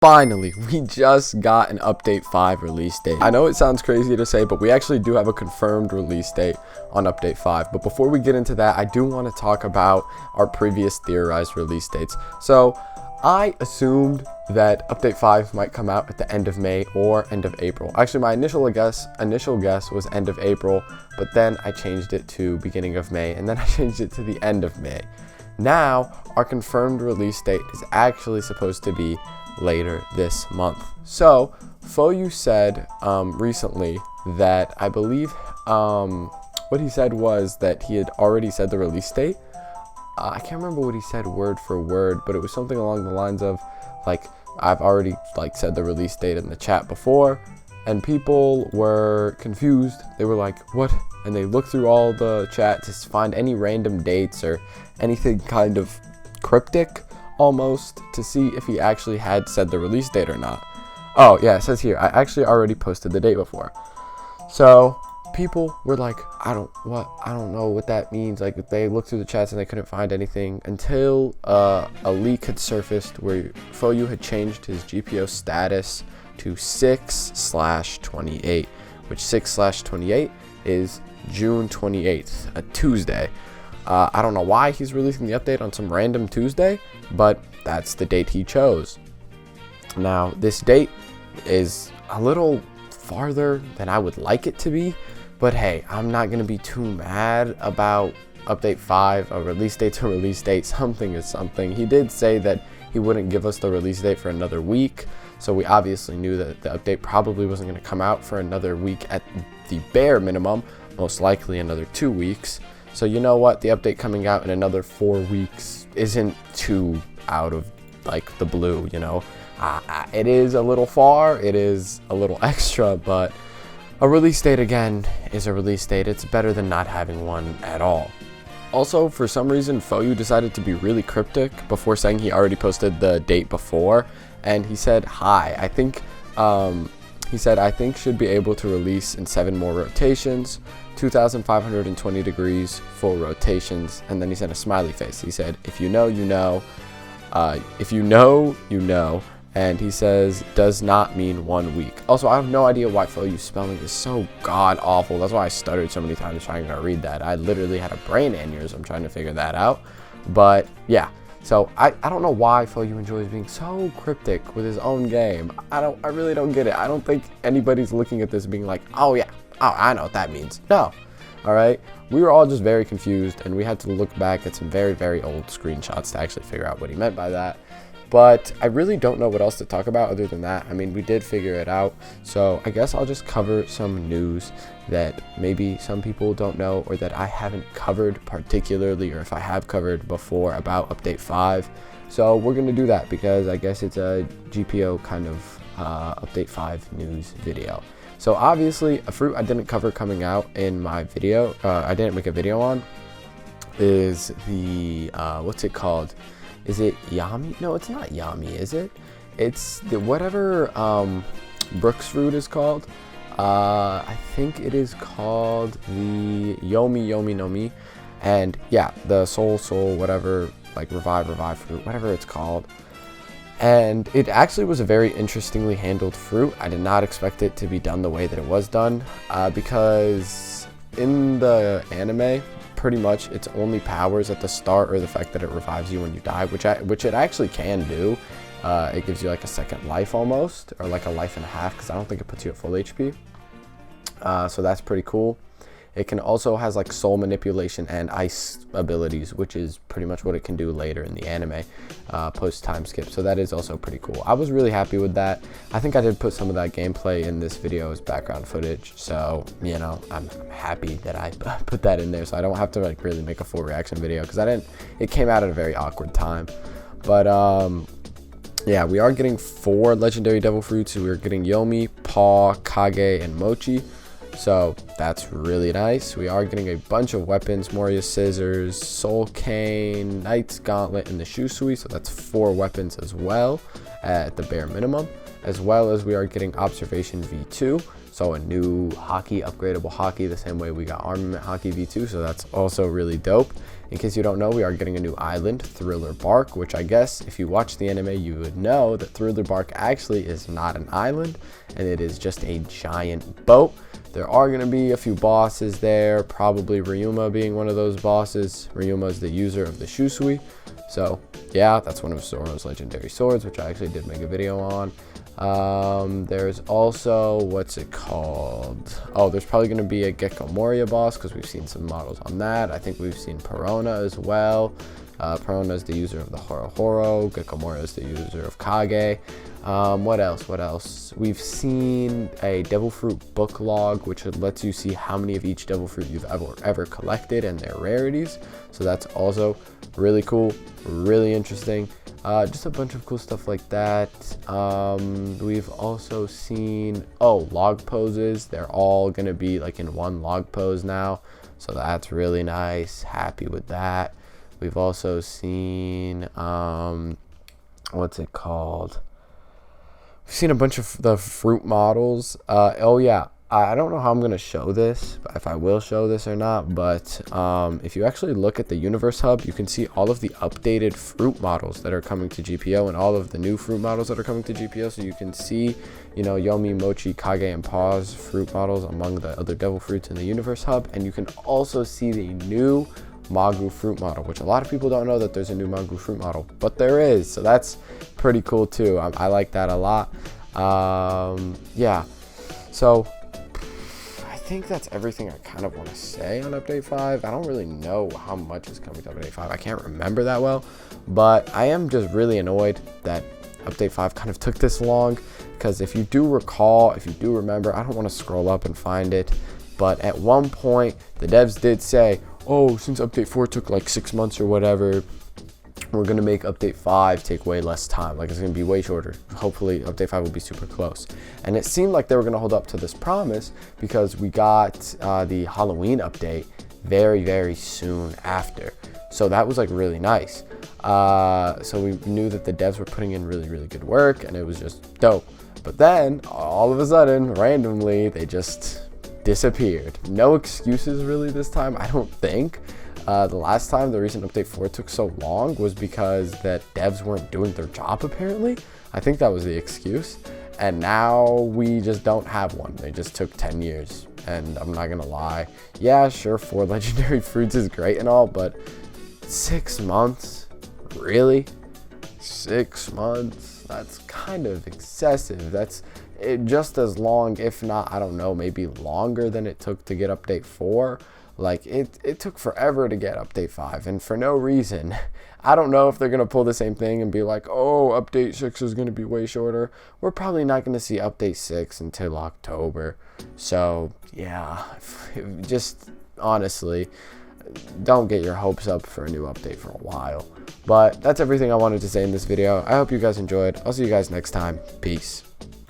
Finally, we just got an update 5 release date. I know it sounds crazy to say, but we actually do have a confirmed release date on update 5. But before we get into that, I do want to talk about our previous theorized release dates. So I assumed that update 5 might come out at the end of May or end of April. Actually, my initial guess was end of April, but then I changed it to beginning of May, and then I changed it to the end of May. Now, our confirmed release date is actually supposed to be later this month. So Foyu said recently that I believe what he said was that he had already said the release date. I can't remember what he said word for word, but it was something along the lines of like, I've already said the release date in the chat before, and people were confused. They were like, what? And they looked through all the chat to find any random dates or anything kind of cryptic almost to see if he actually had said the release date or not. Oh yeah, it says here, I actually already posted the date before. So people were like, I don't know what that means. Like, they looked through the chats and they couldn't find anything until a leak had surfaced where Foyu had changed his GPO status to 6/28, which 6/28 is June 28th, a Tuesday. I don't know why he's releasing the update on some random Tuesday, but that's the date he chose. Now, this date is a little farther than I would like it to be, but hey, I'm not going to be too mad about update 5. A release date's a release date. Something is something. He did say that he wouldn't give us the release date for another week, so we obviously knew that the update probably wasn't going to come out for another week at the bare minimum, most likely another 2 weeks. So you know what, the update coming out in another 4 weeks isn't too out of like the blue, you know. It is a little far, it is a little extra, but a release date again is a release date. It's better than not having one at all. Also, for some reason, Foyu decided to be really cryptic before saying he already posted the date before, and he said, hi, I think should be able to release in 7 more rotations, 2,520 degrees, full rotations, and then he said a smiley face. He said, if you know, you know, if you know, you know, and he says, does not mean 1 week. Also, I have no idea why Foyu's spelling is so god-awful. That's why I stuttered so many times trying to read that. I literally had a brain aneurysm trying to figure that out, but yeah. So I don't know why Foyu enjoys being so cryptic with his own game. I really don't get it. I don't think anybody's looking at this being like, oh yeah, oh, I know what that means. No. All right. We were all just very confused, and we had to look back at some very, very old screenshots to actually figure out what he meant by that. But I really don't know what else to talk about other than that. I mean, we did figure it out. So I guess I'll just cover some news that maybe some people don't know, or that I haven't covered particularly, or if I have covered before about update 5. So we're going to do that because I guess it's a GPO kind of update 5 news video. So obviously, a fruit I didn't cover coming out in my video, I didn't make a video on, is the, what's it called? Is it Yami? No, it's not Yami, is it? It's the whatever Brooks fruit is called. I think it is called the Yomi no Mi. And yeah, the soul, whatever, like revive fruit, whatever it's called. And it actually was a very interestingly handled fruit. I did not expect it to be done the way that it was done, because in the anime, pretty much its only powers at the start are the fact that it revives you when you die, which it actually can do. It gives you like a second life almost, or like a life and a half, because I don't think it puts you at full HP. So that's pretty cool. It can also has like soul manipulation and ice abilities, which is pretty much what it can do later in the anime post time skip. So that is also pretty cool. I was really happy with that. I think I did put some of that gameplay in this video as background footage. So, you know, I'm happy that I put that in there, so I don't have to like really make a full reaction video, because it came out at a very awkward time. But yeah, we are getting 4 legendary devil fruits. We're getting Yomi, Paw, Kage, and Mochi. So that's really nice. We are getting a bunch of weapons: Moria Scissors, Soul Cane, Knight's Gauntlet, and the Shusui. So that's 4 weapons as well. at the bare minimum, as well as we are getting Observation V2, so a new hockey, upgradable hockey, the same way we got Armament Hockey V2, so that's also really dope. In case you don't know, we are getting a new island, Thriller Bark, which I guess if you watch the anime, you would know that Thriller Bark actually is not an island, and it is just a giant boat. There are going to be a few bosses there, probably Ryuma being one of those bosses. Ryuma is the user of the Shusui. So yeah, that's one of Zoro's legendary swords, which I actually did make a video on. There's also, what's it called? Oh, there's probably going to be a Gecko Moria boss, because we've seen some models on that. I think we've seen Perona as well. Perona is the user of the Horo Horo. Gecko Moria is the user of Kage. What else? We've seen a Devil Fruit book log, which lets you see how many of each Devil Fruit you've ever collected and their rarities. So that's also really cool, really interesting. Just a bunch of cool stuff like that. We've also seen, log poses. They're all gonna be like in one log pose now, so that's really nice. Happy with that. We've also seen, what's it called? We've seen a bunch of the fruit models. Oh yeah, I don't know how I'm gonna show this, if I will show this or not, but if you actually look at the Universe Hub, you can see all of the updated fruit models that are coming to GPO and all of the new fruit models that are coming to GPO. So you can see, you know, Yomi, Mochi, Kage, and Paw's fruit models among the other devil fruits in the Universe Hub, and you can also see the new Magu fruit model, which a lot of people don't know that there's a new Magu fruit model, but there is, so that's pretty cool too. I like that a lot. Yeah, so I think that's everything I kind of want to say on update 5. I don't really know how much is coming to update 5. I can't remember that well, but I am just really annoyed that update 5 kind of took this long, because if you do recall, if you do remember, I don't want to scroll up and find it, but at one point the devs did say, oh, since update 4 took like 6 months or whatever, we're going to make update 5 take way less time. Like, it's going to be way shorter. Hopefully update 5 will be super close. And it seemed like they were going to hold up to this promise, because we got the Halloween update very, very soon after. So that was like really nice. So we knew that the devs were putting in really, really good work, and it was just dope. But then all of a sudden, randomly, they just disappeared. No excuses really this time, I don't think. The last time the recent update 4 took so long was because that devs weren't doing their job, apparently. I think that was the excuse. And now we just don't have one. They just took 10 years. And I'm not gonna lie. Yeah, sure, 4 legendary fruits is great and all, but 6 months? Really? 6 months? That's kind of excessive. That's just as long, if not, I don't know, maybe longer than it took to get update 4. Like, it took forever to get update 5, and for no reason. I don't know if they're going to pull the same thing and be like, oh, update 6 is going to be way shorter. We're probably not going to see update 6 until October. So, yeah, just honestly, don't get your hopes up for a new update for a while. But that's everything I wanted to say in this video. I hope you guys enjoyed. I'll see you guys next time. Peace.